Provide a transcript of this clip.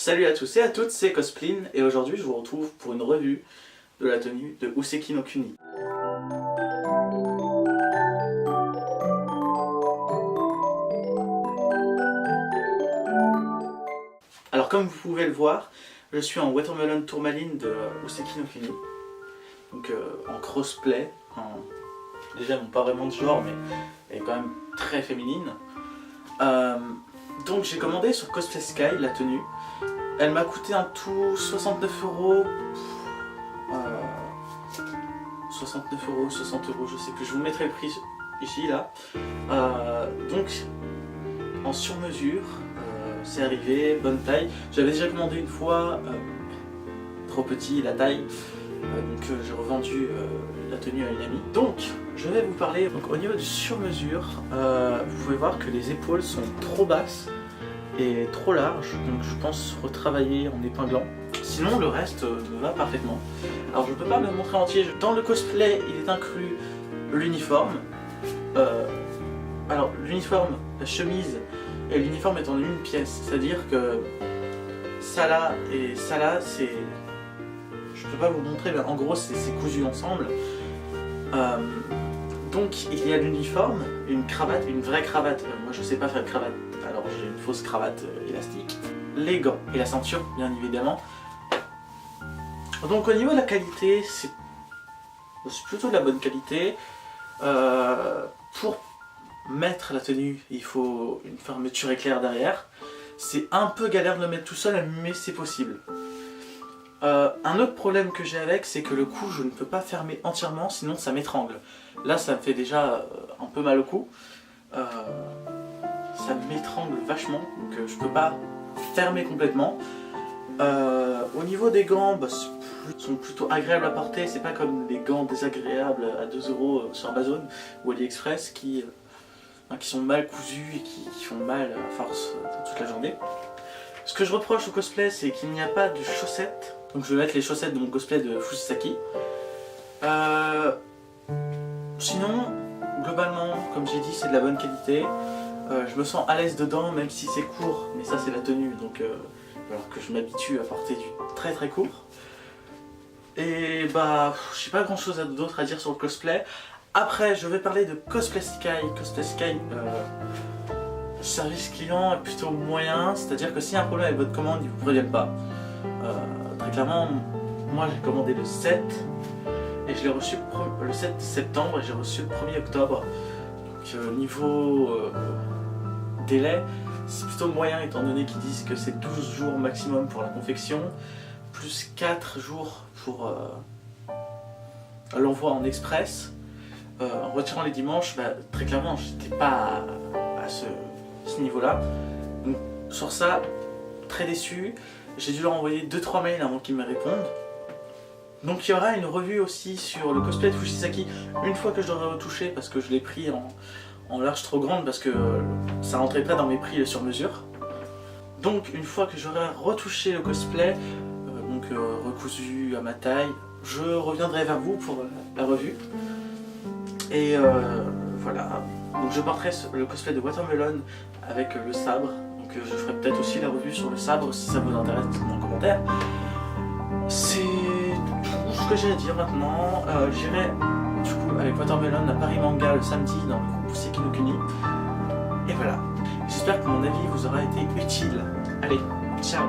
Salut à tous et à toutes, c'est Cosplin et aujourd'hui je vous retrouve pour une revue de la tenue de Useki no Kuni. Alors comme vous pouvez le voir, je suis en Watermelon Tourmaline de Useki no Kuni. Donc en crossplay, déjà bon, pas vraiment de genre mais elle est quand même très féminine. Donc j'ai commandé sur Cosplay Sky la tenue. Elle m'a coûté en tout 69 €. 69 €, 60 €, je sais plus. Je vous mettrai le prix ici, là. Donc, en sur-mesure, c'est arrivé, bonne taille. J'avais déjà commandé une fois, trop petit la taille. Donc j'ai revendu la tenue à une amie. Donc, je vais vous parler, donc, au niveau du sur-mesure, vous pouvez voir que les épaules sont trop basses et trop large, donc je pense retravailler en épinglant. Sinon le reste me va parfaitement. Alors je peux pas me le montrer entier. Dans le cosplay il est inclus l'uniforme. Alors l'uniforme, la chemise et l'uniforme est en une pièce. C'est-à-dire que ça là et ça là c'est... Je peux pas vous montrer mais en gros c'est cousu ensemble. Donc il y a l'uniforme, une cravate, une vraie cravate. Moi je sais pas faire de cravate, alors j'ai une fausse cravate élastique. Les gants et la ceinture bien évidemment. Donc au niveau de la qualité, c'est plutôt de la bonne qualité. Pour mettre la tenue, il faut une fermeture éclair derrière. C'est un peu galère de le mettre tout seul, mais c'est possible. Un autre problème que j'ai avec, c'est que le cou, je ne peux pas fermer entièrement, sinon ça m'étrangle. Là, ça me fait déjà un peu mal au cou. Ça m'étrangle vachement, donc je peux pas fermer complètement. Au niveau des gants, ils sont plutôt agréables à porter. C'est pas comme des gants désagréables à 2 € sur Amazon ou AliExpress qui sont mal cousus et qui font mal à force toute la journée. Ce que je reproche au cosplay, c'est qu'il n'y a pas de chaussettes. Donc je vais mettre les chaussettes de mon cosplay de Fushisaki. Sinon, globalement, comme j'ai dit, c'est de la bonne qualité. Je me sens à l'aise dedans, même si c'est court, mais ça c'est la tenue, donc alors que je m'habitue à porter du très très court. Et bah, j'ai pas grand chose d'autre à dire sur le cosplay. Après, je vais parler de Cosplay Sky. Cosplay Sky, service client est plutôt moyen, c'est-à-dire que s'il y a un problème avec votre commande, ils vous préviennent pas. Très clairement, moi j'ai commandé le 7 et je l'ai reçu le 7 septembre et j'ai reçu le 1er octobre. Donc niveau délai, c'est plutôt moyen étant donné qu'ils disent que c'est 12 jours maximum pour la confection, plus 4 jours pour l'envoi en express. En retirant les dimanches, très clairement, j'étais pas à ce niveau-là. Donc sur ça, très déçu. J'ai dû leur envoyer 2-3 mails avant qu'ils me répondent. Donc il y aura une revue aussi sur le cosplay de Fushisaki une fois que je l'aurai retouché, parce que je l'ai pris en large trop grande parce que ça rentrait pas dans mes prix sur mesure. Donc une fois que j'aurai retouché le cosplay, recousu à ma taille, je reviendrai vers vous pour la revue. Et voilà, donc je porterai le cosplay de Watermelon avec le sabre. Donc je ferai peut-être aussi la revue sur le sabre si ça vous intéresse, dites-moi en commentaire. C'est tout ce que j'ai à dire maintenant. J'irai du coup avec Watermelon à Paris Manga le samedi dans le groupe Useki no Kuni. Et voilà, j'espère que mon avis vous aura été utile. Allez, ciao!